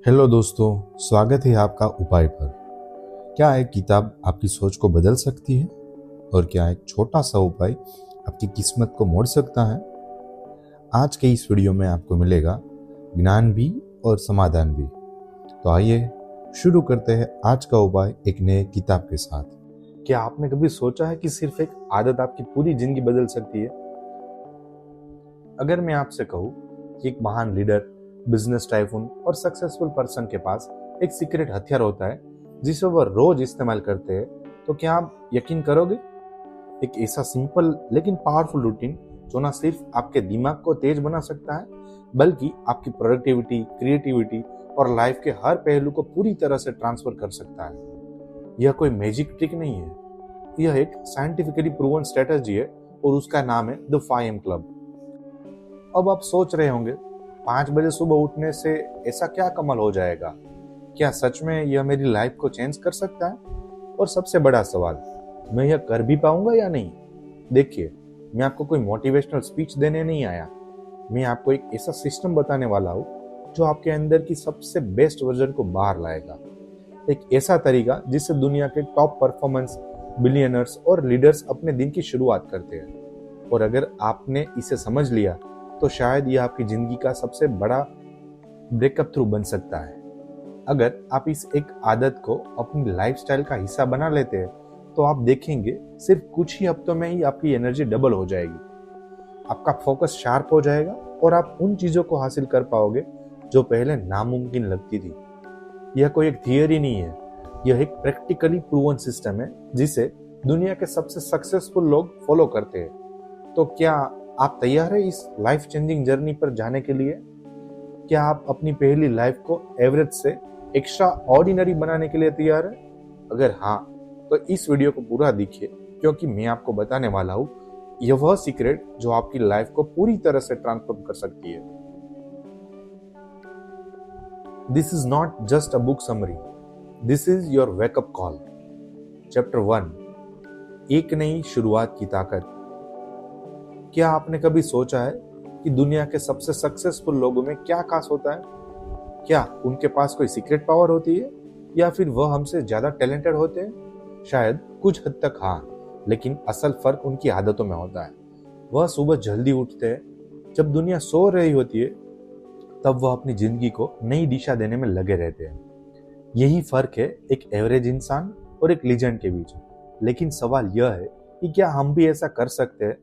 Hello दोस्तों, स्वागत है आपका उपाय पर। क्या एक किताब आपकी सोच को बदल सकती है? और क्या एक छोटा सा उपाय आपकी किस्मत को मोड़ सकता है? आज के इस वीडियो में आपको मिलेगा ज्ञान भी और समाधान भी। तो आइए शुरू करते हैं आज का उपाय एक नए किताब के साथ। क्या आपने कभी सोचा है कि सिर्फ एक आदत आपकी पूरी जिंदगी बदल सकती है? अगर मैं आपसे कहूँ कि एक महान लीडर, बिजनेस टाइकून और सक्सेसफुल पर्सन के पास एक सीक्रेट हथियार होता है जिसे वह रोज इस्तेमाल करते हैं, तो क्या आप यकीन करोगे? एक ऐसा सिंपल लेकिन पावरफुल रूटीन जो ना सिर्फ आपके दिमाग को तेज बना सकता है बल्कि आपकी प्रोडक्टिविटी, क्रिएटिविटी और लाइफ के हर पहलू को पूरी तरह से ट्रांसफर कर सकता है। यह कोई मैजिक ट्रिक नहीं है, यह एक साइंटिफिकली प्रूवन स्ट्रेटजी है और उसका नाम है द 5 AM क्लब। अब आप सोच रहे होंगे, 5 बजे सुबह उठने से ऐसा क्या कमाल हो जाएगा? क्या सच में यह मेरी लाइफ को चेंज कर सकता है? और सबसे बड़ा सवाल, मैं यह कर भी पाऊंगा या नहीं? देखिए, मैं आपको कोई मोटिवेशनल स्पीच देने नहीं आया। मैं आपको एक ऐसा सिस्टम बताने वाला हूँ जो आपके अंदर की सबसे बेस्ट वर्जन को बाहर लाएगा। एक ऐसा तरीका जिससे दुनिया के टॉप परफॉर्मेंस, बिलियनर्स और लीडर्स अपने दिन की शुरुआत करते हैं। और अगर आपने इसे समझ लिया तो शायद यह आपकी जिंदगी का सबसे बड़ा ब्रेकअप थ्रू बन सकता है। अगर आप इस एक आदत को अपनी लाइफस्टाइल का हिस्सा बना लेते हैं तो आप देखेंगे सिर्फ कुछ ही हफ्तों में ही आपकी एनर्जी डबल हो जाएगी, आपका फोकस शार्प हो जाएगा और आप उन चीजों को हासिल कर पाओगे जो पहले नामुमकिन लगती थी। यह कोई एक थियरी नहीं है, यह एक प्रैक्टिकली प्रूवन सिस्टम है जिसे दुनिया के सबसे सक्सेसफुल लोग फॉलो करते हैं। तो क्या आप तैयार है इस लाइफ चेंजिंग जर्नी पर जाने के लिए? क्या आप अपनी पहली लाइफ को एवरेज से एक्स्ट्रा ऑर्डिनरी बनाने के लिए तैयार है? अगर हाँ, तो इस वीडियो को पूरा देखिए, क्योंकि मैं आपको बताने वाला हूँ यह वह सीक्रेट जो आपकी लाइफ को पूरी तरह से ट्रांसफॉर्म कर सकती है। This is not just a book summary, this is your wake up call. Chapter 1, एक नई शुरुआत की ताकत। क्या आपने कभी सोचा है कि दुनिया के सबसे सक्सेसफुल लोगों में क्या खास होता है? क्या उनके पास कोई सीक्रेट पावर होती है या फिर वह हमसे ज्यादा टैलेंटेड होते हैं? शायद कुछ हद तक हाँ, लेकिन असल फर्क उनकी आदतों में होता है। वह सुबह जल्दी उठते हैं, जब दुनिया सो रही होती है तब वह अपनी जिंदगी को नई दिशा देने में लगे रहते हैं। यही फर्क है एक एवरेज इंसान और एक लीजेंड के बीच। लेकिन सवाल यह है कि क्या हम भी ऐसा कर सकते हैं?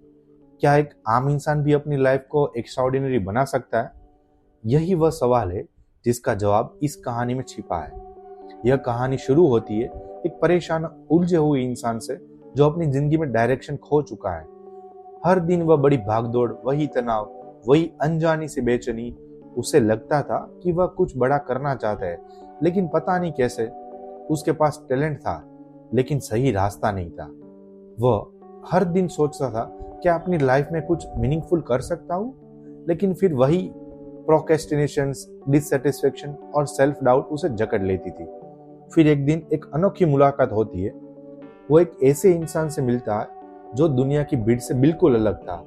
क्या एक आम इंसान भी अपनी लाइफ को एक्स्ट्राऑर्डिनरी बना सकता है? यही वह सवाल है जिसका जवाब इस कहानी में छिपा है। यह कहानी शुरू होती है एक परेशान, उलझे हुए इंसान से जो अपनी जिंदगी में डायरेक्शन खो चुका है। हर दिन वह बड़ी भागदौड़, वही तनाव, वही अनजानी सी बेचैनी। उसे लगता था कि वह कुछ बड़ा करना चाहता है, लेकिन पता नहीं कैसे। उसके पास टैलेंट था, लेकिन सही रास्ता नहीं था। वह हर दिन सोचता था, क्या अपनी लाइफ में कुछ मीनिंगफुल कर सकता हूँ? लेकिन फिर वही प्रोक्रेस्टिनेशन, डिससेटिस्फेक्शन और सेल्फ डाउट उसे जकड़ लेती थी। फिर एक दिन एक अनोखी मुलाकात होती है। वो एक ऐसे इंसान से मिलता है जो दुनिया की भीड़ से बिल्कुल अलग था।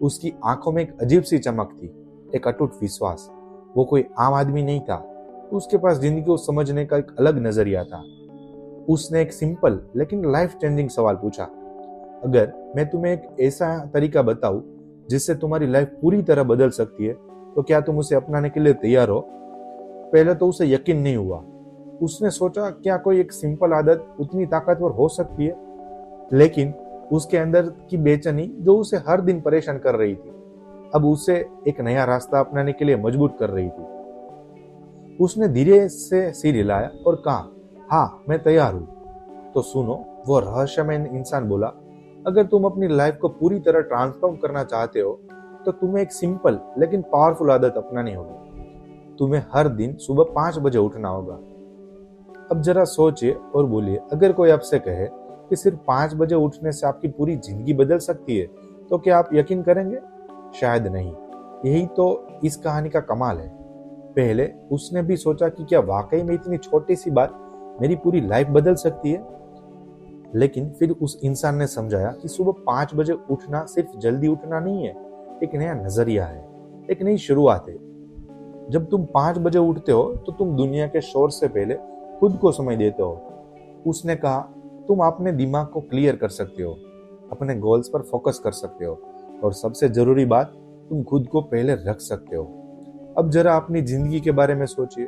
उसकी आंखों में एक अजीब सी चमक थी, एक अटूट विश्वास। वो कोई आम आदमी नहीं था, उसके पास जिंदगी को समझने का एक अलग नजरिया था। उसने एक सिंपल लेकिन लाइफ चेंजिंग सवाल पूछा, अगर मैं तुम्हें एक ऐसा तरीका बताऊं जिससे तुम्हारी लाइफ पूरी तरह बदल सकती है, तो क्या तुम उसे अपनाने के लिए तैयार हो? पहले तो उसे यकीन नहीं हुआ। उसने सोचा, क्या कोई एक सिंपल आदत उतनी ताकतवर हो सकती है? लेकिन उसके अंदर की बेचैनी जो उसे हर दिन परेशान कर रही थी, अब उसे एक नया रास्ता अपनाने के लिए मजबूर कर रही थी। उसने धीरे से सिर हिलाया और कहा, हाँ, मैं तैयार हूं। तो सुनो, वो रहस्यमय इंसान बोला, अगर तुम अपनी लाइफ को पूरी तरह ट्रांसफॉर्म करना चाहते हो तो तुम्हें एक सिंपल लेकिन पावरफुल आदत अपनानी होगी। तुम्हें हर दिन सुबह 5 बजे उठना होगा। अब जरा सोचिए और बोलिए, अगर कोई आपसे कहे कि सिर्फ 5 बजे उठने से आपकी पूरी जिंदगी बदल सकती है, तो क्या आप यकीन करेंगे? शायद नहीं। यही तो इस कहानी का कमाल है। पहले उसने भी सोचा कि क्या वाकई में इतनी छोटी सी बात मेरी पूरी लाइफ बदल सकती है। लेकिन फिर उस इंसान ने समझाया कि सुबह 5 बजे उठना सिर्फ जल्दी उठना नहीं है, एक नया नजरिया है, एक नई शुरुआत है। जब तुम 5 बजे उठते हो तो तुम दुनिया के शोर से पहले खुद को समय देते हो। उसने कहा, तुम अपने दिमाग को क्लियर कर सकते हो, अपने गोल्स पर फोकस कर सकते हो, और सबसे जरूरी बात, तुम खुद को पहले रख सकते हो। अब जरा अपनी जिंदगी के बारे में सोचिए।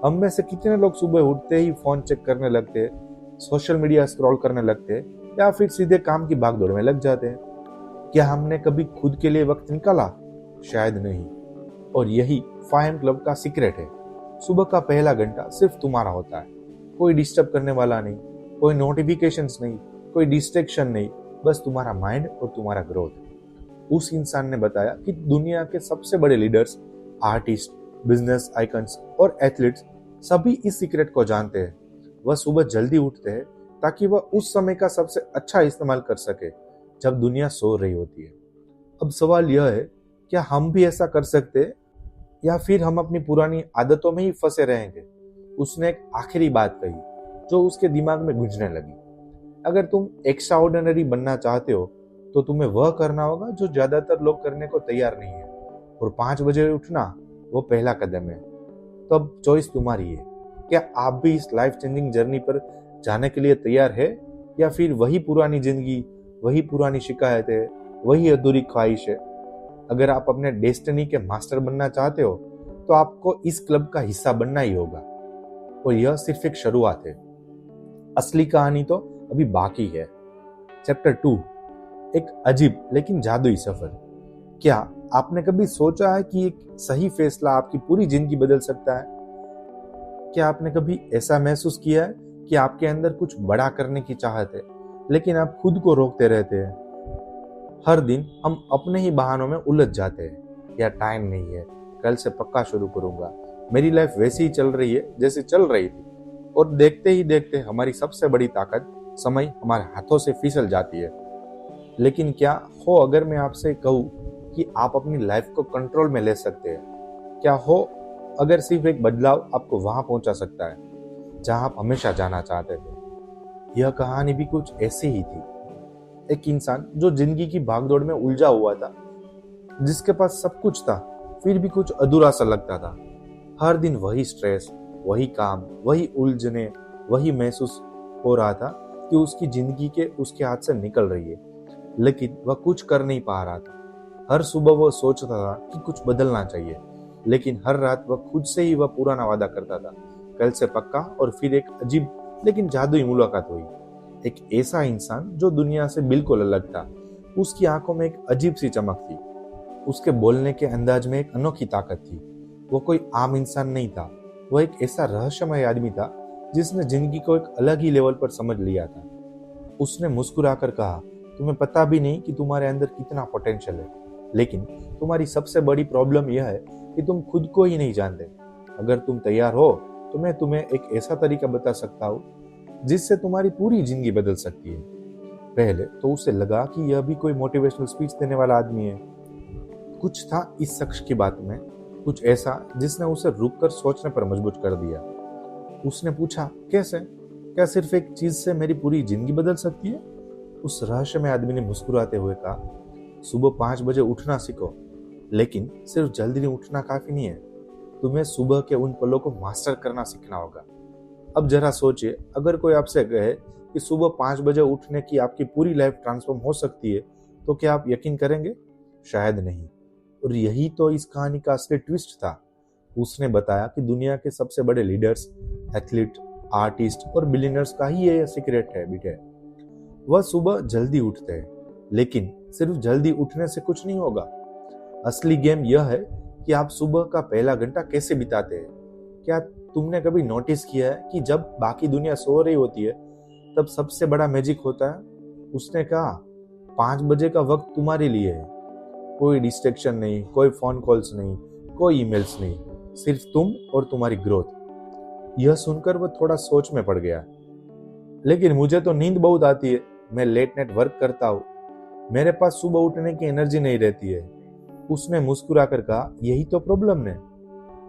हम में से कितने लोग सुबह उठते ही फोन चेक करने लगते हैं, सोशल मीडिया स्क्रॉल करने लगते हैं, या फिर सीधे काम की भागदौड़ में लग जाते हैं? क्या हमने कभी खुद के लिए वक्त निकाला? शायद नहीं। और यही 5 क्लब का सीक्रेट है। सुबह का पहला घंटा सिर्फ तुम्हारा होता है। कोई डिस्टर्ब करने वाला नहीं, कोई नोटिफिकेशंस नहीं, कोई डिस्ट्रैक्शन नहीं, बस तुम्हारा माइंड और तुम्हारा ग्रोथ। उस इंसान ने बताया कि दुनिया के सबसे बड़े लीडर्स, आर्टिस्ट, बिजनेस आइकन्स और एथलीट्स सभी इस सीक्रेट को जानते हैं। वह सुबह जल्दी उठते हैं ताकि वह उस समय का सबसे अच्छा इस्तेमाल कर सके जब दुनिया सो रही होती है। अब सवाल यह है, क्या हम भी ऐसा कर सकते हैं, या फिर हम अपनी पुरानी आदतों में ही फंसे रहेंगे? उसने एक आखिरी बात कही जो उसके दिमाग में गूंजने लगी। अगर तुम एक्स्ट्रा ऑर्डिनरी बनना चाहते हो तो तुम्हें वह करना होगा जो ज्यादातर लोग करने को तैयार नहीं है, और 5 बजे उठना वो पहला कदम है। तो अब चॉइस तुम्हारी है। क्या आप भी इस लाइफ चेंजिंग जर्नी पर जाने के लिए तैयार है, या फिर वही पुरानी जिंदगी, वही पुरानी शिकायतें, वही अधूरी ख्वाहिश है? अगर आप अपने डेस्टिनी के मास्टर बनना चाहते हो तो आपको इस क्लब का हिस्सा बनना ही होगा, और यह सिर्फ एक शुरुआत है। असली कहानी तो अभी बाकी है। चैप्टर 2, एक अजीब लेकिन जादुई सफर। क्या आपने कभी सोचा है कि एक सही फैसला आपकी पूरी जिंदगी बदल सकता है? क्या आपने कभी ऐसा महसूस किया है कि आपके अंदर कुछ बड़ा करने की चाहत है, लेकिन आप खुद को रोकते रहते हैं? हर दिन हम अपने ही बहानों में उलझ जाते हैं। या टाइम नहीं है, कल से पक्का शुरू करूंगा, मेरी लाइफ वैसी ही चल रही है जैसी चल रही थी। और देखते ही देखते हमारी सबसे बड़ी ताकत, समय, हमारे हाथों से फिसल जाती है। लेकिन क्या हो अगर मैं आपसे कहूँ कि आप अपनी लाइफ को कंट्रोल में ले सकते हैं? क्या हो अगर सिर्फ एक बदलाव आपको वहां पहुंचा सकता है जहां आप हमेशा जाना चाहते थे? यह कहानी भी कुछ ऐसी ही थी। एक इंसान जो जिंदगी की भागदौड़ में उलझा हुआ था, जिसके पास सब कुछ था फिर भी कुछ अधूरा सा लगता था। हर दिन वही स्ट्रेस, वही काम, वही उलझने, वही महसूस हो रहा था कि उसकी जिंदगी के उसके हाथ से निकल रही है, लेकिन वह कुछ कर नहीं पा रहा था। हर सुबह वह सोचता था कि कुछ बदलना चाहिए, लेकिन हर रात वह खुद से ही वह पुराना वादा करता था, कल से पक्का। और फिर एक अजीब लेकिन जादुई मुलाकात हुई। एक ऐसा इंसान जो दुनिया से बिल्कुल अलग था। उसकी आंखों में एक अजीब सी चमक थी, उसके बोलने के अंदाज में एक अनोखी ताकत थी। वो कोई आम इंसान नहीं था, वह एक ऐसा रहस्यमय आदमी था जिसने जिंदगी को एक अलग ही लेवल पर समझ लिया था। उसने मुस्कुराकर कहा, तुम्हें पता भी नहीं कि तुम्हारे अंदर कितना पोटेंशियल है, लेकिन तुम्हारी सबसे बड़ी प्रॉब्लम यह है कि तुम खुद को ही नहीं जानते। अगर तुम तैयार हो तो मैं तुम्हें एक ऐसा तरीका बता सकता हूँ जिससे तुम्हारी पूरी जिंदगी बदल सकती है। पहले तो उसे लगा कि यह भी कोई मोटिवेशनल स्पीच देने वाला आदमी है। कुछ था इस शख्स की बात में, कुछ ऐसा जिसने उसे रुककर सोचने पर मजबूर कर दिया। उसने पूछा, कैसे? क्या सिर्फ एक चीज से मेरी पूरी जिंदगी बदल सकती है? उस रहस्यमय आदमी ने मुस्कुराते हुए कहा, सुबह 5 बजे उठना सीखो, लेकिन सिर्फ जल्दी उठना काफी नहीं है। तुम्हें सुबह के उन पलों को मास्टर करना सीखना होगा। अब जरा सोचिए, अगर कोई आपसे कहे कि सुबह 5 बजे उठने की आपकी पूरी लाइफ ट्रांसफॉर्म हो सकती है, तो क्या आप यकीन करेंगे? शायद नहीं। और यही तो इस कहानी का असली ट्विस्ट था। उसने बताया कि दुनिया के सबसे बड़े लीडर्स, एथलीट, आर्टिस्ट और बिलियनर्स का ही ये सीक्रेट हैबिट है। वह सुबह जल्दी उठते हैं, लेकिन सिर्फ जल्दी उठने से कुछ नहीं होगा। असली गेम यह है कि आप सुबह का पहला घंटा कैसे बिताते हैं। क्या तुमने कभी नोटिस किया है कि जब बाकी दुनिया सो रही होती है तब सबसे बड़ा मैजिक होता है? उसने कहा, 5 बजे का वक्त तुम्हारे लिए है। कोई डिस्ट्रैक्शन नहीं, कोई फोन कॉल्स नहीं, कोई ईमेल्स नहीं, सिर्फ तुम और तुम्हारी ग्रोथ। यह सुनकर वह थोड़ा सोच में पड़ गया। लेकिन मुझे तो नींद बहुत आती है, मैं लेट नाइट वर्क करता हूँ, मेरे पास सुबह उठने की एनर्जी नहीं रहती है। उसने मुस्कुराकर कहा, यही तो प्रॉब्लम है।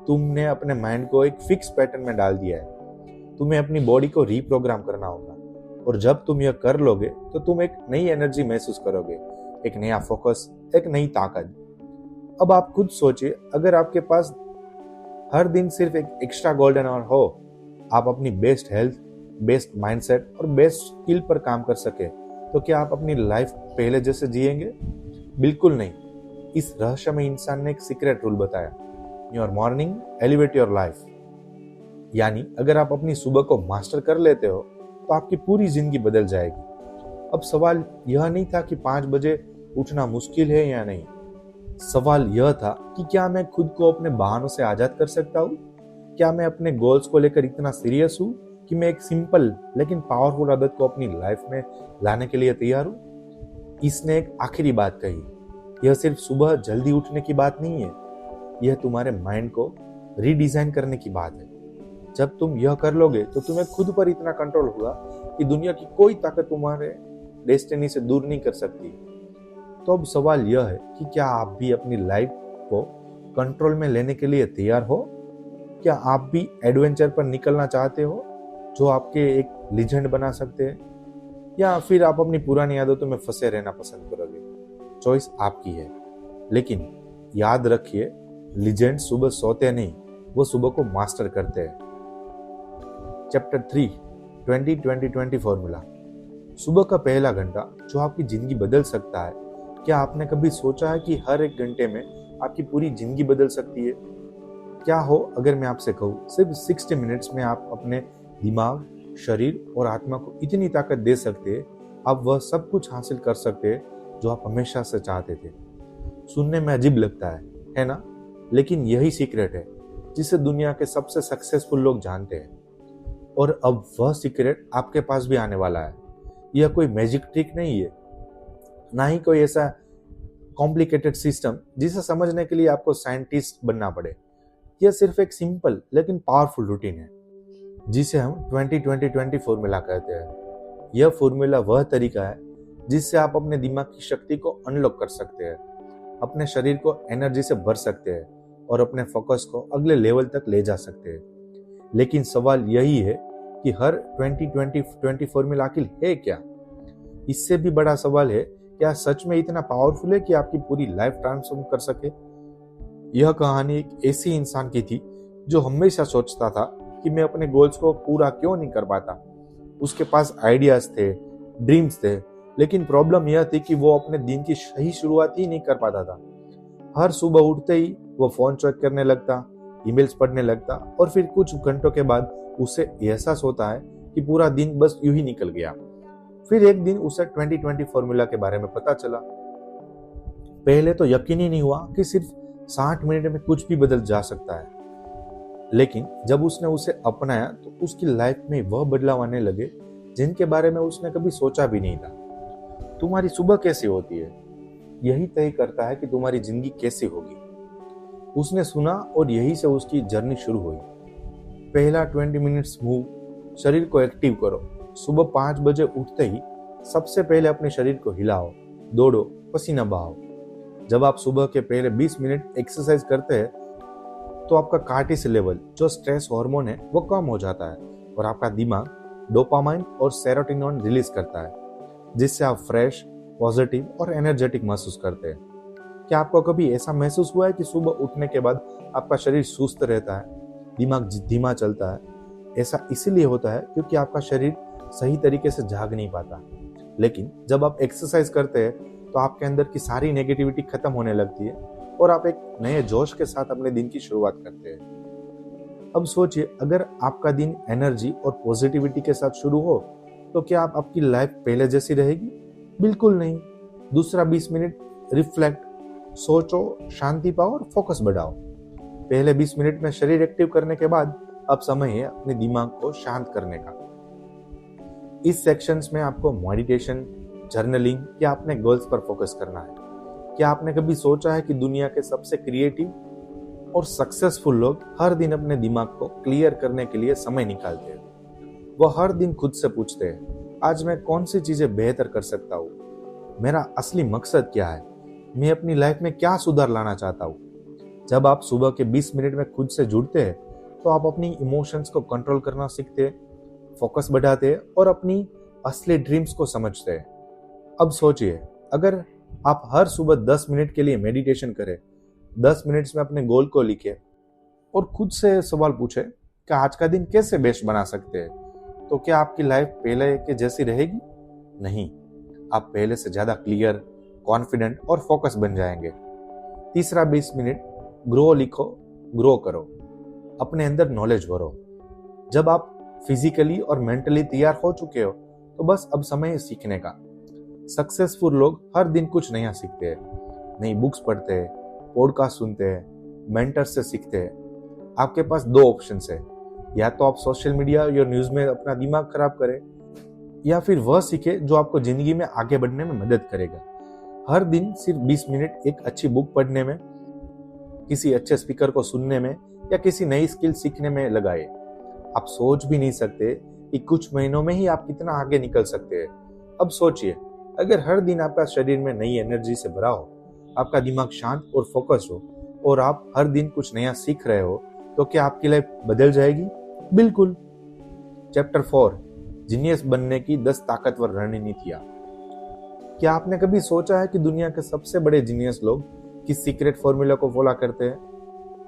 तुमने अपने माइंड को एक फिक्स पैटर्न में डाल दिया है। तुम्हें अपनी बॉडी को रीप्रोग्राम करना होगा, और जब तुम यह कर लोगे तो तुम एक नई एनर्जी महसूस करोगे, एक नया फोकस, एक नई ताकत। अब आप खुद सोचिए, अगर आपके पास हर दिन सिर्फ एक एक्स्ट्रा गोल्डन आवर हो, आप अपनी बेस्ट हेल्थ, बेस्ट माइंडसेट और बेस्ट स्किल पर काम कर सके, तो क्या आप अपनी लाइफ पहले जैसे जिएंगे? बिल्कुल नहीं। इस रहस्यमय इंसान ने एक सीक्रेट रूल बताया, your morning elevate your life. यानी अगर आप अपनी सुबह को मास्टर कर लेते हो तो आपकी पूरी जिंदगी बदल जाएगी। अब सवाल यह नहीं था कि 5 बजे उठना मुश्किल है या नहीं। सवाल यह था कि क्या मैं खुद को अपने बहानों से आजाद कर सकता हूँ? क्या मैं अपने गोल्स को लेकर इतना सीरियस हूँ कि मैं एक सिंपल लेकिन पावरफुल आदत को अपनी लाइफ में लाने के लिए तैयार हूँ? इसने एक आखिरी बात कही, यह सिर्फ सुबह जल्दी उठने की बात नहीं है, यह तुम्हारे माइंड को रीडिजाइन करने की बात है। जब तुम यह कर लोगे तो तुम्हें खुद पर इतना कंट्रोल होगा कि दुनिया की कोई ताकत तुम्हारे डेस्टिनी से दूर नहीं कर सकती। तो अब सवाल यह है कि क्या आप भी अपनी लाइफ को कंट्रोल में लेने के लिए तैयार हो? क्या आप भी एडवेंचर पर निकलना चाहते हो जो आपके एक लीजेंड बना सकते हैं, या फिर आप अपनी पुरानी आदतों में फंसे रहना पसंद करोगे? चॉइस आपकी है, लेकिन याद रखिए, लीजेंड सुबह सोते नहीं, वो सुबह को मास्टर करते हैं। Chapter 3 20-20-20 formula. सुबह का पहला घंटा जो आपकी जिंदगी बदल सकता है। क्या आपने कभी सोचा है कि हर एक घंटे में आपकी पूरी जिंदगी बदल सकती है? क्या हो अगर मैं आपसे कहूँ सिर्फ 60 मिनट्स में आप अपने दिमाग, शरीर और आत्मा को इतनी ताकत दे सकते हैं, आप वह सब कुछ हासिल कर सकते हैं जो आप हमेशा से चाहते थे। सुनने में अजीब लगता है ना? लेकिन यही सीक्रेट है जिसे दुनिया के सबसे सक्सेसफुल लोग जानते हैं। और अब वह सीक्रेट आपके पास भी आने वाला है। यह कोई मैजिक ट्रिक नहीं है, ना ही कोई ऐसा कॉम्प्लिकेटेड सिस्टम जिसे समझने के लिए आपको साइंटिस्ट बनना पड़े। यह सिर्फ एक सिंपल लेकिन पावरफुल रूटीन है जिसे हम 20-20-20 फॉर्मूला कहते हैं। यह फॉर्मूला वह तरीका है जिससे आप अपने दिमाग की शक्ति को अनलॉक कर सकते हैं, अपने शरीर को एनर्जी से भर सकते हैं और अपने फोकस को अगले लेवल तक ले जा सकते हैं। लेकिन सवाल यही है कि हर 20-20-20 फॉर्मूला आखिर है क्या? इससे भी बड़ा सवाल है, क्या सच में इतना पावरफुल है कि आपकी पूरी लाइफ ट्रांसफॉर्म कर सके? यह कहानी एक ऐसी इंसान की थी जो हमेशा सोचता था कि मैं अपने गोल्स को पूरा क्यों नहीं कर पाता। उसके पास आइडियाज थे, ड्रीम्स थे, लेकिन प्रॉब्लम यह थी कि वो अपने दिन की सही शुरुआत ही नहीं कर पाता था। हर सुबह उठते ही वो फोन चेक करने लगता, ईमेल्स पढ़ने लगता और फिर कुछ घंटों के बाद उसे एहसास होता है कि पूरा दिन बस यूं ही निकल गया। फिर एक दिन उसे 20-20 फॉर्मूला के बारे में पता चला। पहले तो यकीन ही नहीं हुआ कि सिर्फ 60 मिनट में कुछ भी बदल जा सकता है, लेकिन जब उसने उसे अपनाया तो उसकी लाइफ में वह बदलाव आने लगे जिनके बारे में उसने कभी सोचा भी नहीं था। तुम्हारी सुबह कैसी होती है, यही तय करता है कि तुम्हारी जिंदगी कैसी होगी। उसने सुना और यही से उसकी जर्नी शुरू हुई। पहला 20 मिनट्स मूव, शरीर को एक्टिव करो। सुबह 5 बजे उठते ही सबसे पहले अपने शरीर को हिलाओ, दौड़ो, पसीना बहाओ। जब आप सुबह के पहले 20 मिनट एक्सरसाइज करते हैं तो आपका कार्टिसोल लेवल, जो स्ट्रेस हार्मोन है, वो कम हो जाता है और आपका दिमाग डोपामाइन और सेरोटोनिन रिलीज करता है, जिससे आप फ्रेश, पॉजिटिव और एनर्जेटिक महसूस करते हैं। क्या आपको कभी ऐसा महसूस हुआ है कि सुबह उठने के बाद आपका शरीर सुस्त रहता है, दिमाग धीमा चलता है? ऐसा इसीलिए होता है क्योंकि आपका शरीर सही तरीके से जाग नहीं पाता। लेकिन जब आप एक्सरसाइज करते हैं तो आपके अंदर की सारी नेगेटिविटी खत्म होने लगती है और आप एक नए जोश के साथ अपने दिन की शुरुआत करते हैं। अब सोचिए, अगर आपका दिन एनर्जी और पॉजिटिविटी के साथ शुरू हो तो क्या आपकी लाइफ पहले जैसी रहेगी? बिल्कुल नहीं। दूसरा 20 मिनट रिफ्लेक्ट, सोचो, शांति पाओ और फोकस बढ़ाओ। पहले 20 मिनट में शरीर एक्टिव करने के बाद अब समय है अपने दिमाग को शांत करने का। इस सेक्शंस में आपको मेडिटेशन, जर्नलिंग या अपने गोल्स पर फोकस करना है। क्या आपने कभी सोचा है कि दुनिया के सबसे क्रिएटिव और सक्सेसफुल लोग हर दिन अपने दिमाग को क्लियर करने के लिए समय निकालते हैं? वो हर दिन खुद से पूछते हैं, आज मैं कौन सी चीजें बेहतर कर सकता हूँ, मेरा असली मकसद क्या है, मैं अपनी लाइफ में क्या सुधार लाना चाहता हूँ। जब आप सुबह के 20 मिनट में खुद से जुड़ते हैं तो आप अपनी इमोशंस को कंट्रोल करना सीखते हैं, फोकस बढ़ाते हैं और अपनी असली ड्रीम्स को समझते हैं। अब सोचिए, अगर आप हर सुबह 10 मिनट के लिए मेडिटेशन करें, 10 मिनट्स में अपने गोल को लिखें और खुद से सवाल पूछे कि आज का दिन कैसे बेस्ट बना सकते हैं। तो क्या आपकी लाइफ पहले के जैसी रहेगी? नहीं, आप पहले से ज्यादा क्लियर, कॉन्फिडेंट और फोकस बन जाएंगे। तीसरा 20 मिनट ग्रो लिखो, ग्रो करो, अपने अंदर नॉलेज भरो। जब आप फिजिकली और मेंटली तैयार हो चुके हो तो बस अब समय है सीखने का। सक्सेसफुल लोग हर दिन कुछ नया सीखते हैं, नई बुक्स पढ़ते हैं, पॉडकास्ट सुनते हैं, मेंटर से सीखते हैं। आपके पास दो ऑप्शंस है, या तो आप सोशल मीडिया या न्यूज में अपना दिमाग खराब करें, या फिर वह सीखे जो आपको जिंदगी में आगे बढ़ने में मदद करेगा। हर दिन सिर्फ 20 मिनट एक अच्छी बुक पढ़ने में, किसी अच्छे स्पीकर को सुनने में या किसी नई स्किल सीखने में लगाए। आप सोच भी नहीं सकते कि कुछ महीनों में ही आप कितना आगे निकल सकते हैं। अब सोचिए, अगर हर दिन आपका शरीर में नई एनर्जी से भरा हो, आपका दिमाग शांत और फोकस हो और आप हर दिन कुछ नया सीख रहे हो, तो क्या आपकी लाइफ बदल जाएगी? बिल्कुल। चैप्टर 4, जीनियस बनने की 10 ताकतवर रणनीतियां। क्या आपने कभी सोचा है कि दुनिया के सबसे बड़े जीनियस लोग किस सीक्रेट फॉर्मूला को फॉलो करते हैं?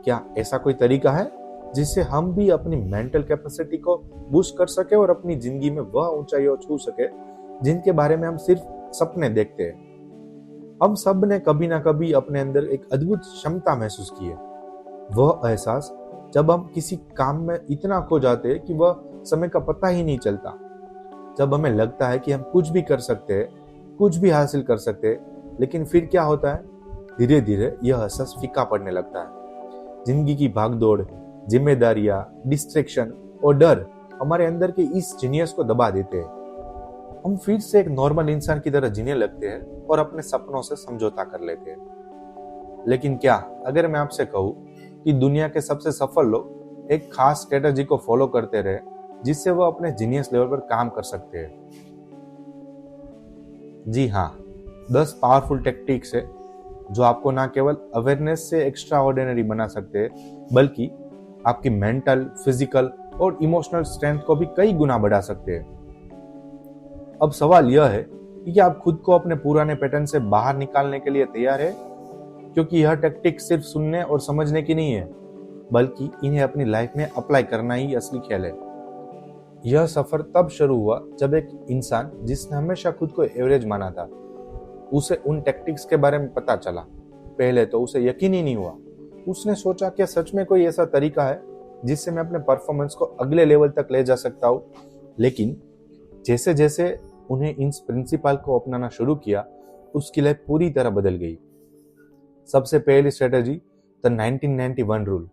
क्या ऐसा कोई तरीका है जिससे हम भी अपनी मेंटल कैपेसिटी को बूस्ट कर सके और अपनी जिंदगी में वह ऊंचाइयों छू सके जिनके बारे में हम सिर्फ सपने देखते हैं? हम सब ने कभी ना कभी अपने अंदर एक अद्भुत क्षमता महसूस की है। वह एहसास जब हम किसी काम में इतना खो जाते हैं कि वह समय का पता ही नहीं चलता। जब हमें लगता है कि हम कुछ भी कर सकते हैं, कुछ भी हासिल कर सकते हैं, लेकिन फिर क्या होता है? धीरे धीरे यह एहसास फीका पड़ने लगता है। जिंदगी की भागदौड़, जिम्मेदारियां, डिस्ट्रैक्शन और डर हमारे अंदर के इस जीनियस को दबा देते हैं। हम फिर से एक नॉर्मल इंसान की तरह जीने लगते हैं और अपने सपनों से समझौता कर लेते हैं। लेकिन क्या अगर मैं आपसे कहूं कि दुनिया के सबसे सफल लोग एक खास स्ट्रेटजी को फॉलो करते रहे जिससे वो अपने जीनियस लेवल पर काम कर सकते हैं? जी हाँ, 10 पावरफुल टेक्टिक्स है जो आपको ना केवल अवेयरनेस से एक्स्ट्रा ऑर्डिनरी बना सकते हैं, बल्कि आपकी मेंटल, फिजिकल और इमोशनल स्ट्रेंथ को भी कई गुना बढ़ा सकते हैं। अब सवाल यह है कि क्या आप खुद को अपने पुराने पैटर्न से बाहर निकालने के लिए तैयार है? क्योंकि यह टेक्टिक सिर्फ सुनने और समझने की नहीं है, बल्कि इन्हें अपनी लाइफ में अप्लाई करना ही असली खेल है। यह सफर तब शुरू हुआ जब एक इंसान जिसने हमेशा खुद को एवरेज माना था, उसे उन टेक्टिक्स के बारे में पता चला। पहले तो उसे यकीन ही नहीं हुआ। उसने सोचा क्या सच में कोई ऐसा तरीका है जिससे मैं अपने परफॉर्मेंस को अगले लेवल तक ले जा सकता हूँ। लेकिन जैसे जैसे उन्हें इन प्रिंसिपल को अपनाना शुरू किया, उसकी लाइफ पूरी तरह बदल गई। सबसे पहली स्ट्रेटेजी, द 1991 रूल।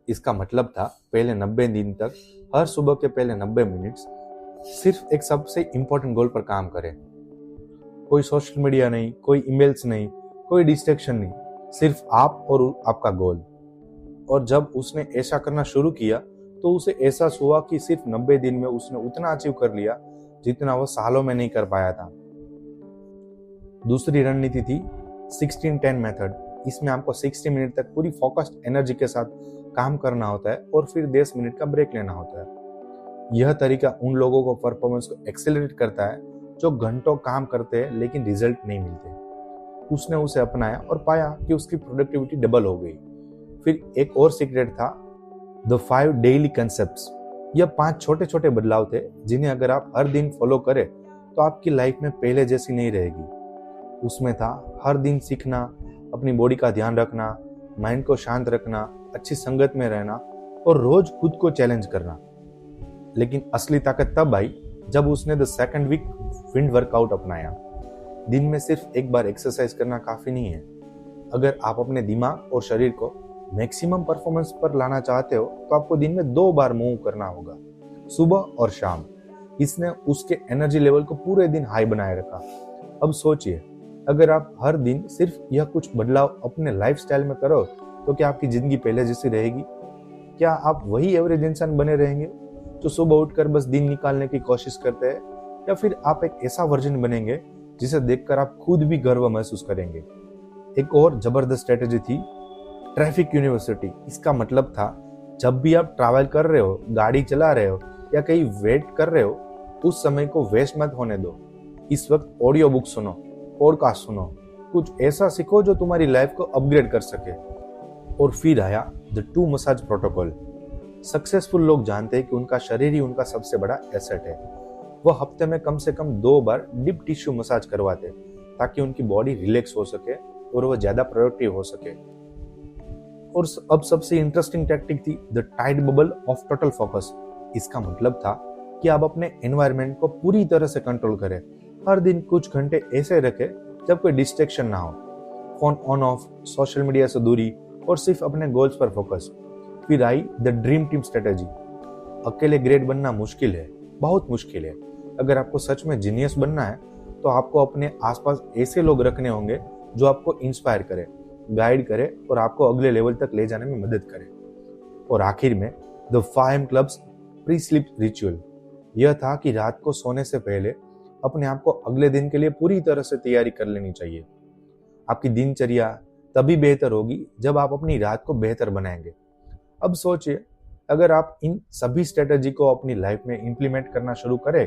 इसका मतलब था पहले 90 दिन तक हर सुबह के पहले 90 मिनट सिर्फ एक सबसे इंपॉर्टेंट गोल पर काम करें। कोई सोशल मीडिया नहीं, कोई ईमेल्स नहीं, कोई डिस्ट्रैक्शन नहीं, सिर्फ आप और आपका गोल। और जब उसने ऐसा करना शुरू किया तो उसे एहसास हुआ कि सिर्फ 90 दिन में उसने उतना अचीव कर लिया जितना वो सालों में नहीं कर पाया था। दूसरी रणनीति थी 16-10 मेथड। इसमें आपको 60 मिनट तक पूरी फोकस्ड एनर्जी के साथ काम करना होता है और फिर 10 मिनट का ब्रेक लेना होता है। यह तरीका उन लोगों को परफॉर्मेंस को एक्सेलरेट करता है जो घंटों काम करते हैं लेकिन रिजल्ट नहीं मिलते। उसने उसे अपनाया और पाया कि उसकी प्रोडक्टिविटी डबल हो गई। फिर एक और सीक्रेट था, द 5 डेली कंसेप्ट्स। यह 5 छोटे छोटे बदलाव थे जिन्हें अगर आप हर दिन फॉलो करें तो आपकी लाइफ में पहले जैसी नहीं रहेगी। उसमें था हर दिन सीखना, अपनी बॉडी का ध्यान रखना, माइंड को शांत रखना, अच्छी संगत में रहना और रोज खुद को चैलेंज करना। लेकिन असली ताकत तब आई जब उसने the second week wind workout अपनाया। दिन में सिर्फ एक बार एक्सरसाइज करना काफी नहीं है। अगर आप अपने दिमाग और शरीर को मैक्सिमम परफॉर्मेंस पर लाना चाहते हो तो आपको दिन में 2 बार मूव करना होगा, सुबह और शाम। इसने उसके एनर्जी लेवल को पूरे दिन हाई बनाए रखा। अब सोचिए, अगर आप हर दिन सिर्फ यह कुछ बदलाव अपने लाइफस्टाइल में करो तो क्या आपकी जिंदगी पहले जैसी रहेगी? क्या आप वही एवरेज इंसान बने रहेंगे जो सुबह उठकर बस दिन निकालने की कोशिश करते हैं, या फिर आप एक ऐसा वर्जन बनेंगे जिसे देखकर आप खुद भी गर्व महसूस करेंगे? एक और जबरदस्त स्ट्रेटेजी थी, ट्रैफिक यूनिवर्सिटी। इसका मतलब था जब भी आप ट्रैवल कर रहे हो, गाड़ी चला रहे हो या कहीं वेट कर रहे हो, उस समय को वेस्ट मत होने दो। इस वक्त ऑडियो बुक सुनो, पॉडकास्ट सुनो, कुछ ऐसा सीखो जो तुम्हारी लाइफ को अपग्रेड कर सके। और फिर आया द 2 मसाज प्रोटोकॉल। सक्सेसफुल लोग जानते हैं कि उनका शरीर ही उनका सबसे बड़ा एसेट है। वह हफ्ते में कम से कम 2 बार डीप टिश्यू मसाज करवाते ताकि उनकी बॉडी रिलैक्स हो सके और वह ज्यादा प्रोडक्टिव हो सके। और अब सबसे इंटरेस्टिंग टैक्टिक थी the tight bubble of total focus. इसका मतलब था कि आप अपने एनवायरनमेंट को पूरी तरह से कंट्रोल करें। हर दिन कुछ घंटे ऐसे रखें जब कोई डिस्ट्रैक्शन ना हो, phone on off, social media से दूरी और सिर्फ अपने गोल्स पर फोकस। फिर I the dream team strategy. अकेले ग्रेट बनना मुश्किल है, बहुत मुश्किल है। अगर आपको सच में जीनियस बनना है तो आपको अपने आसपास ऐसे लोग रखने होंगे जो आपको इंस्पायर करे, गाइड करे और आपको अगले लेवल तक ले जाने में मदद करे। और आखिर में the 5 clubs pre sleep ritual. यह था कि रात को सोने से पहले अपने आप को अगले दिन के लिए पूरी तरह से तैयारी कर लेनी चाहिए। आपकी दिनचर्या तभी बेहतर होगी जब आप अपनी रात को बेहतर बनाएंगे। अब सोचिए, अगर आप इन सभी स्ट्रेटेजी को अपनी लाइफ में इंप्लीमेंट करना शुरू करें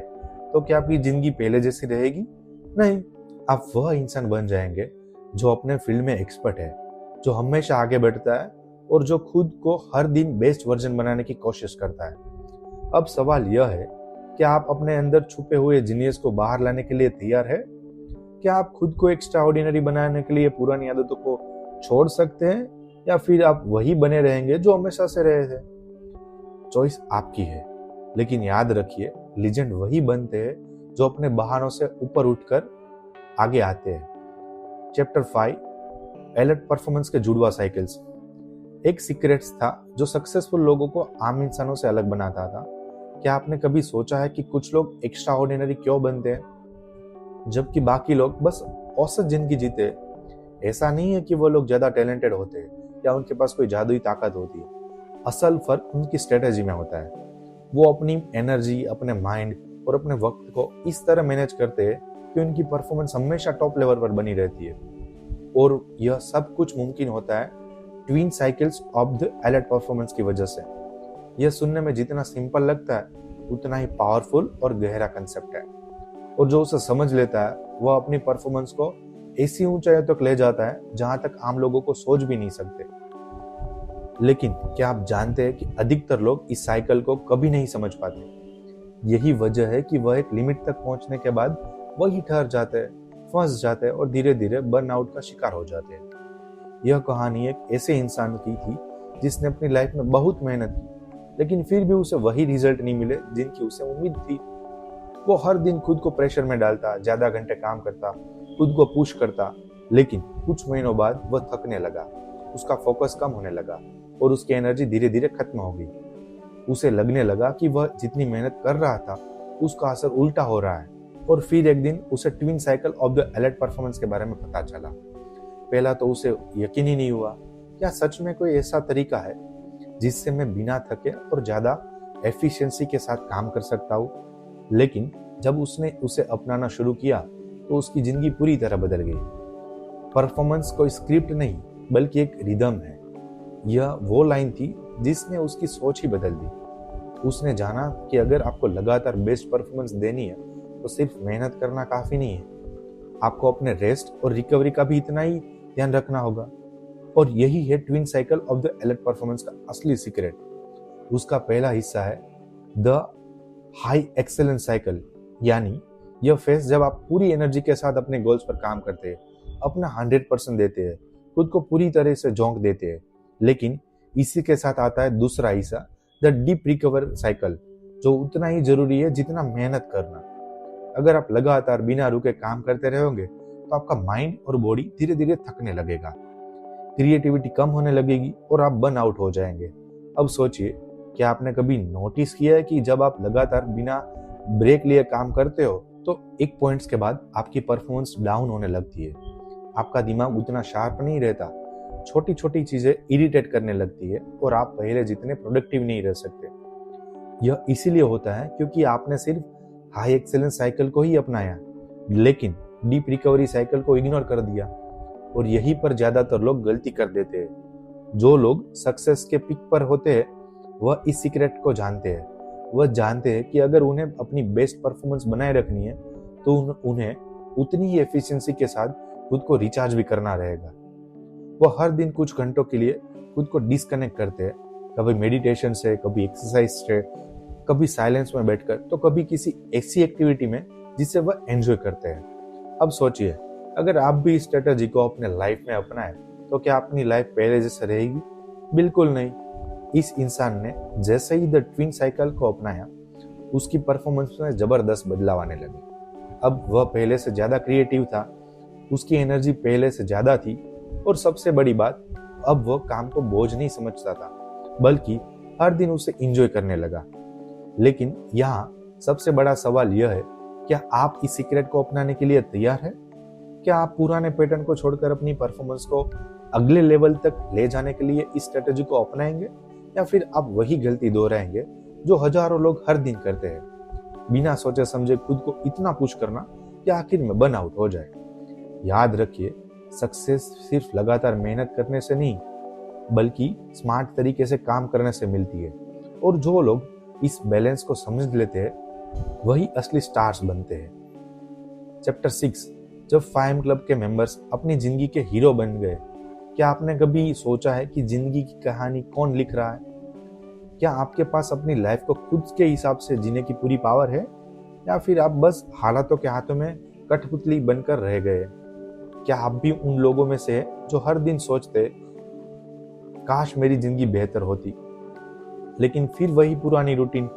तो क्या आपकी जिंदगी पहले जैसी रहेगी? नहीं, आप वह इंसान बन जाएंगे जो अपने फील्ड में एक्सपर्ट है, जो हमेशा आगे बढ़ता है और जो खुद को हर दिन बेस्ट वर्जन बनाने की कोशिश करता है। अब सवाल यह है, क्या आप अपने अंदर छुपे हुए जीनियस को बाहर लाने के लिए तैयार है? क्या आप खुद को एक्स्ट्राऑर्डिनरी बनाने के लिए पुरानी आदतों को छोड़ सकते हैं, या फिर आप वही बने रहेंगे जो हमेशा से रहे थे? चॉइस आपकी है, लेकिन याद रखिए, लीजेंड वही बनते हैं जो अपने बहानों से ऊपर उठकर आगे आते हैं। चैप्टर 5 एलिट परफॉर्मेंस के जुड़वा साइकिल्स। एक सीक्रेट्स था जो सक्सेसफुल लोगों को आम इंसानों से अलग बनाता था। क्या आपने कभी सोचा है कि कुछ लोग एक्स्ट्रा ऑर्डिनरी क्यों बनते हैं जबकि बाकी लोग बस औसत जिंदगी जीते? ऐसा नहीं है कि वो लोग ज्यादा टैलेंटेड होते हैं या उनके पास कोई जादुई ताकत होती है। असल फर्क उनकी स्ट्रेटेजी में होता है। वो अपनी एनर्जी, अपने माइंड और अपने वक्त को इस तरह मैनेज करते हैं कि उनकी परफॉर्मेंस हमेशा टॉप लेवल पर बनी रहती है। और यह सब कुछ मुमकिन होता है twin cycles of the elite performance की वजह से। यह सुनने में जितना सिंपल लगता है उतना ही पावरफुल और गहरा कंसेप्ट है, और जो उसे समझ लेता है वह अपनी परफॉर्मेंस को ऐसी ऊंचाई तक ले जाता है जहां तक आम लोगों को सोच भी नहीं सकते। लेकिन क्या आप जानते हैं कि अधिकतर लोग इस साइकिल को कभी नहीं समझ पाते? यही वजह है कि वह एक लिमिट तक पहुंचने के बाद वही ठहर जाते हैं, फंस जाते हैं और धीरे धीरे बर्नआउट का शिकार हो जाते हैं। यह कहानी एक ऐसे इंसान की थी जिसने अपनी लाइफ में बहुत मेहनत की, लेकिन फिर भी उसे वही रिजल्ट नहीं मिले जिनकी उसे उम्मीद थी। वो हर दिन खुद को प्रेशर में डालता, ज्यादा घंटे काम करता, खुद को पुश करता, लेकिन कुछ महीनों बाद वह थकने लगा, उसका फोकस कम होने लगा और उसकी एनर्जी धीरे धीरे खत्म हो गई। उसे लगने लगा कि वह जितनी मेहनत कर रहा था उसका असर उल्टा हो रहा है। और फिर एक दिन उसे twin cycle of the elite performance के बारे में पता चला। पहला तो उसे यकीन ही नहीं हुआ, क्या सच में कोई ऐसा तरीका है जिससे मैं बिना थके और ज्यादा एफिशिएंसी के साथ काम कर सकता हूँ? लेकिन जब उसने उसे अपनाना शुरू किया तो उसकी जिंदगी पूरी तरह बदल गई। परफॉर्मेंस कोई स्क्रिप्ट नहीं बल्कि एक रिदम है। यह वो लाइन थी जिसने उसकी सोच ही बदल दी। उसने जाना कि अगर आपको लगातार बेस्ट परफॉर्मेंस देनी है तो सिर्फ मेहनत करना काफी नहीं है, आपको अपने रेस्ट और रिकवरी का भी इतना ही ध्यान रखना होगा। और यही है twin cycle of the elite performance का असली सीक्रेट। उसका पहला हिस्सा है द हाई एक्सेलेंस साइकिल, यानी यह फेज जब आप पूरी एनर्जी के साथ अपने गोल्स पर काम करते हैं, अपना 100% देते हैं, खुद को पूरी तरह से झोंक देते हैं। लेकिन इसी के साथ आता है दूसरा हिस्सा द डीप रिकवर साइकिल, जो उतना ही जरूरी है जितना मेहनत करना। अगर आप लगातार बिना रुके काम करते रहोगे तो आपका माइंड और बॉडी धीरे धीरे थकने लगेगा, क्रिएटिविटी कम होने लगेगी और आप बर्न आउट हो जाएंगे। अब सोचिए, क्या आपने कभी नोटिस किया है कि जब आप लगातार बिना ब्रेक लिए काम करते हो तो एक पॉइंट्स के बाद आपकी परफॉर्मेंस डाउन होने लगती है। आपका दिमाग उतना शार्प नहीं रहता, छोटी छोटी चीजें इरिटेट करने लगती है और आप पहले जितने प्रोडक्टिव नहीं रह सकते। यह इसीलिए होता है क्योंकि आपने सिर्फ हाई एक्सेलेंस साइकिल को ही अपनाया, लेकिन डीप रिकवरी साइकिल को इग्नोर कर दिया। और यहीं पर ज्यादातर लोग गलती कर देते हैं। जो लोग सक्सेस के पिक पर होते हैं वह इस सीक्रेट को जानते हैं। वह जानते हैं कि अगर उन्हें अपनी बेस्ट परफॉर्मेंस बनाए रखनी है तो उन्हें उतनी ही एफिशिएंसी के साथ खुद को रिचार्ज भी करना रहेगा। वह हर दिन कुछ घंटों के लिए खुद को डिस्कनेक्ट करते हैं, कभी मेडिटेशन से, कभी एक्सरसाइज से, कभी साइलेंस में बैठकर, तो कभी किसी ऐसी एक्टिविटी में जिसे वह एंजॉय करते हैं। अब सोचिए, अगर आप भी इस स्ट्रेटजी को अपने लाइफ में अपनाएं तो क्या अपनी लाइफ पहले जैसे रहेगी? बिल्कुल नहीं। इस इंसान ने जैसे ही द ट्विन साइकिल को अपनाया, उसकी परफॉर्मेंस में जबरदस्त बदलाव आने लगे। अब वह पहले से ज्यादा क्रिएटिव था, उसकी एनर्जी पहले से ज्यादा थी, और सबसे बड़ी बात, अब वह काम को बोझ नहीं समझता था, बल्कि हर दिन उसे एंजॉय करने लगा। लेकिन यहाँ सबसे बड़ा सवाल यह है, क्या आप इस सीक्रेट को अपनाने के लिए तैयार हैं? क्या आप पुराने पैटर्न को छोड़कर अपनी परफॉर्मेंस को अगले लेवल तक ले जाने के लिए इस स्ट्रेटजी को अपनाएंगे, या फिर आप वही गलती दोहराएंगे जो हजारों लोग हर दिन करते हैं, बिना सोचे समझे खुद को इतना पुश करना कि आखिर में बर्न आउट हो जाए? याद रखिए, सक्सेस सिर्फ लगातार मेहनत करने से नहीं, बल्कि स्मार्ट तरीके से काम करने से मिलती है। और जो लोग इस बैलेंस को समझ लेते हैं, वही असली स्टार्स बनते हैं। चैप्टर 6, जब फाइम क्लब के मेंबर्स अपनी जिंदगी के हीरो बन गए। क्या आपने कभी सोचा है कि जिंदगी की कहानी कौन लिख रहा है? क्या आपके पास अपनी लाइफ को खुद के हिसाब से जीने की पूरी पावर है, या फिर आप बस हालातों के हाथों में कठपुतली बनकर रह गए? क्या आप भी उन लोगों में से हैं जो हर दिन सोचते, काश मेरी जिंदगी बेहतर होती, लेकिन फिर वही पुरानी रूटीन,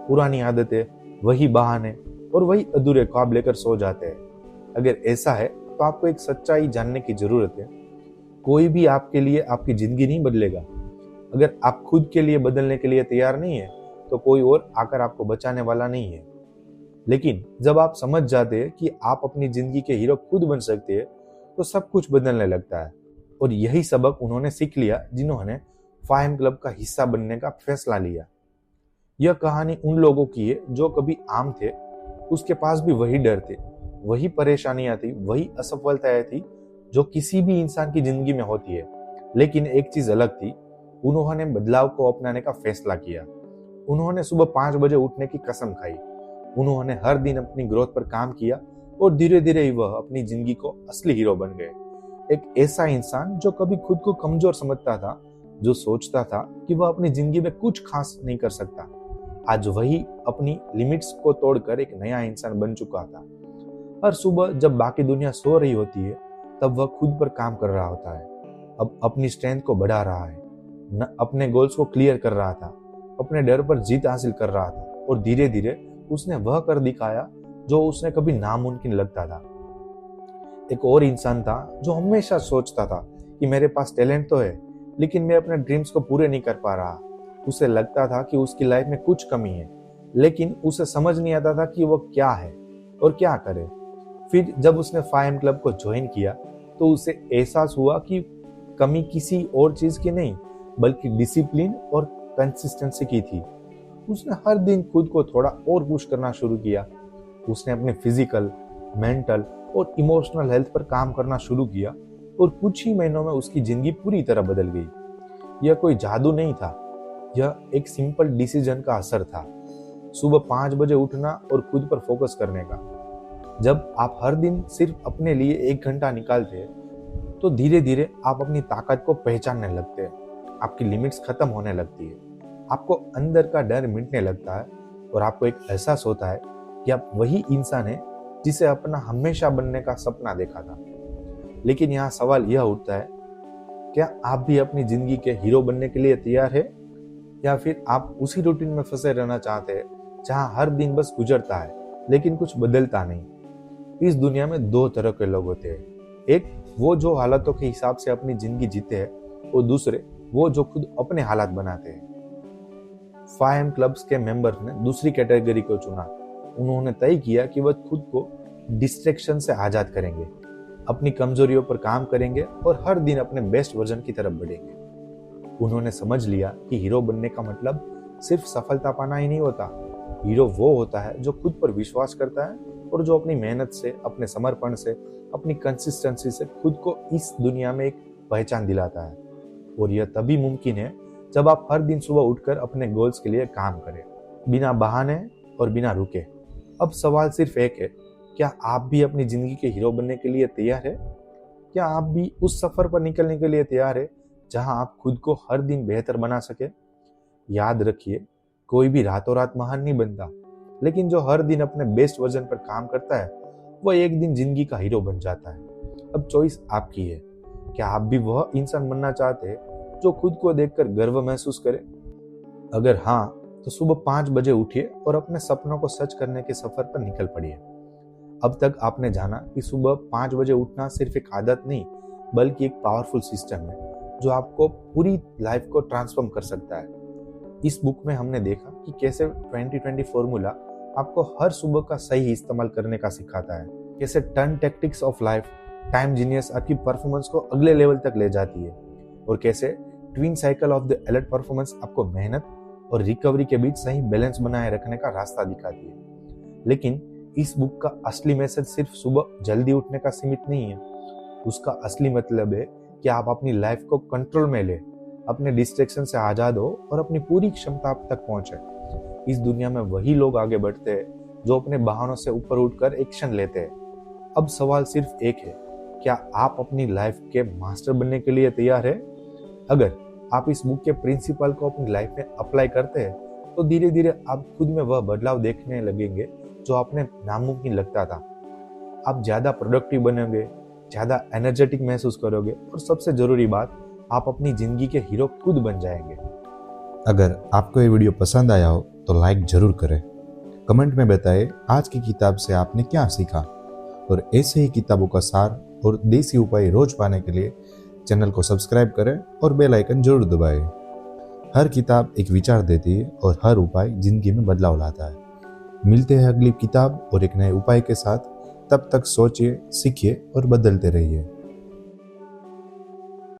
पुरानी आदतें, वही बहाने और वही अधूरे ख्वाब लेकर सो जाते हैं? अगर ऐसा है तो आपको एक सच्चाई जानने की जरूरत है। कोई भी आपके लिए आपकी जिंदगी नहीं बदलेगा। अगर आप खुद के लिए बदलने के लिए तैयार नहीं है, तो कोई और आकर आपको बचाने वाला नहीं है। लेकिन जब आप समझ जाते हैं कि आप अपनी जिंदगी के हीरो खुद बन सकते हैं, तो सब कुछ बदलने लगता है। और यही सबक उन्होंने सीख लिया जिन्होंने फाइम क्लब का हिस्सा बनने का फैसला लिया। यह कहानी उन लोगों की है जो कभी आम थे, उसके पास भी वही डर थे, वही परेशानियां थी, वही असफलताएं थी जो किसी भी इंसान की जिंदगी में होती है। लेकिन एक चीज अलग थी, उन्होंने बदलाव को अपनाने का फैसला किया। उन्होंने सुबह 5 बजे उठने की कसम खाई। उन्होंने हर दिन अपनी ग्रोथ पर काम किया, और धीरे धीरे वह अपनी जिंदगी को असली हीरो बन गए। एक ऐसा इंसान जो कभी खुद को कमजोर समझता था, जो सोचता था कि वह अपनी जिंदगी में कुछ खास नहीं कर सकता, आज वही अपनी लिमिट्स को तोड़कर एक नया इंसान बन चुका था। हर सुबह जब बाकी दुनिया सो रही होती है, तब वह खुद पर काम कर रहा होता है। अब अपनी स्ट्रेंथ को बढ़ा रहा है, अपने गोल्स को क्लियर कर रहा था, अपने डर पर जीत हासिल कर रहा था, और धीरे धीरे उसने वह कर दिखाया जो उसने कभी नामुमकिन लगता था। एक और इंसान था जो हमेशा सोचता था कि मेरे पास टैलेंट तो है, लेकिन मैं अपने ड्रीम्स को पूरे नहीं कर पा रहा। उसे लगता था कि उसकी लाइफ में कुछ कमी है, लेकिन उसे समझ नहीं आता था कि वो क्या है और क्या करे। फिर जब उसने फाइम क्लब को ज्वाइन किया, तो उसे एहसास हुआ कि कमी किसी और चीज की नहीं, बल्कि डिसिप्लिन और कंसिस्टेंसी की थी। उसने हर दिन खुद को थोड़ा और पुश करना शुरू किया। उसने अपने फिजिकल, मेंटल और इमोशनल हेल्थ पर काम करना शुरू किया, और कुछ ही महीनों में उसकी जिंदगी पूरी तरह बदल गई। यह कोई जादू नहीं था, यह एक सिंपल डिसीजन का असर था। सुबह 5 बजे उठना और खुद पर फोकस करने का। जब आप हर दिन सिर्फ अपने लिए 1 घंटा निकालते हैं, तो धीरे धीरे आप अपनी ताकत को पहचानने लगते हैं। आपकी लिमिट्स खत्म होने लगती है, आपको अंदर का डर मिटने लगता है, और आपको एक एहसास होता है कि आप वही इंसान है जिसे अपना हमेशा बनने का सपना देखा था। लेकिन यहाँ सवाल यह उठता है, क्या आप भी अपनी जिंदगी के हीरो बनने के लिए तैयार है, या फिर आप उसी रूटीन में फंसे रहना चाहते हैं जहां हर दिन बस गुजरता है लेकिन कुछ बदलता नहीं? इस दुनिया में 2 तरह के लोग होते हैं। एक वो जो हालातों के हिसाब से अपनी जिंदगी जीते हैं, और दूसरे वो जो खुद अपने हालात बनाते हैं। फाइम क्लब्स के मेंबर्स ने दूसरी कैटेगरी को चुना। उन्होंने तय किया कि वह खुद को डिस्ट्रैक्शन से आजाद करेंगे, अपनी कमजोरियों पर काम करेंगे, और हर दिन अपने बेस्ट वर्जन की तरफ बढ़ेंगे। उन्होंने समझ लिया कि हीरो बनने का मतलब सिर्फ सफलता पाना ही नहीं होता। हीरो वो होता है जो खुद पर विश्वास करता है, और जो अपनी मेहनत से, अपने समर्पण से, अपनी कंसिस्टेंसी से खुद को इस दुनिया में एक पहचान दिलाता है। और यह तभी मुमकिन है जब आप हर दिन सुबह उठकर अपने गोल्स के लिए काम करें, बिना बहाने और बिना रुके। अब सवाल सिर्फ एक है, क्या आप भी अपनी जिंदगी के हीरो बनने के लिए तैयार है? क्या आप भी उस सफर पर निकलने के लिए तैयार है जहां आप खुद को हर दिन बेहतर बना सके। याद रखिए, कोई भी रातों रात महान नहीं बनता, लेकिन जो हर दिन अपने बेस्ट वर्जन पर काम करता है वो एक दिन जिंदगी का हीरो बन जाता है। अब चॉइस आपकी है। क्या आप भी वह इंसान बनना चाहते हैं जो खुद को देखकर गर्व महसूस करे? अगर हाँ, तो सुबह 5 बजे उठिए और अपने सपनों को सच करने के सफर पर निकल पड़िए। अब तक आपने जाना कि सुबह 5 बजे उठना सिर्फ एक आदत नहीं, बल्कि एक पावरफुल सिस्टम है जो आपको पूरी लाइफ को ट्रांसफॉर्म कर सकता है। इस बुक में हमने देखा कि कैसे 2020 फॉर्मूला आपको हर सुबह का सही इस्तेमाल करने का सिखाता है, कैसे 10 tactics of life time genius आपकी परफॉर्मेंस को अगले लेवल तक ले जाती है, और कैसे twin cycle of the alert performance आपको मेहनत और रिकवरी के बीच सही बैलेंस बनाए रखने का रास्ता दिखाती है। लेकिन इस बुक का असली मैसेज सिर्फ सुबह जल्दी उठने का सीमित नहीं है। उसका असली मतलब है कि आप अपनी लाइफ को कंट्रोल में ले, अपने डिस्ट्रैक्शन से आजाद हो और अपनी पूरी क्षमता तक पहुंचे। इस दुनिया में वही लोग आगे बढ़ते हैं जो अपने बहानों से ऊपर उठकर एक्शन लेते हैं। अब सवाल सिर्फ एक है, क्या आप अपनी लाइफ के मास्टर बनने के लिए तैयार है? अगर आप इस बुक के प्रिंसिपल को अपनी लाइफ में अप्लाई करते हैं तो धीरे धीरे आप खुद में वह बदलाव देखने लगेंगे जो आपने नामुमकिन लगता था। आप ज्यादा प्रोडक्टिव बनेंगे, ज्यादा एनर्जेटिक महसूस करोगे, और सबसे जरूरी बात, आप अपनी जिंदगी के हीरो खुद बन जाएंगे। अगर आपको ये वीडियो पसंद आया हो तो लाइक जरूर करें। कमेंट में बताएं आज की किताब से आपने क्या सीखा, और ऐसे ही किताबों का सार और देसी उपाय रोज पाने के लिए चैनल को सब्सक्राइब करें और बेल आइकन जरूर दबाएं। हर किताब एक विचार देती है और हर उपाय जिंदगी में बदलाव लाता है। मिलते हैं अगली किताब और एक नए उपाय के साथ। तब तक सोचिए, सीखिए और बदलते रहिए।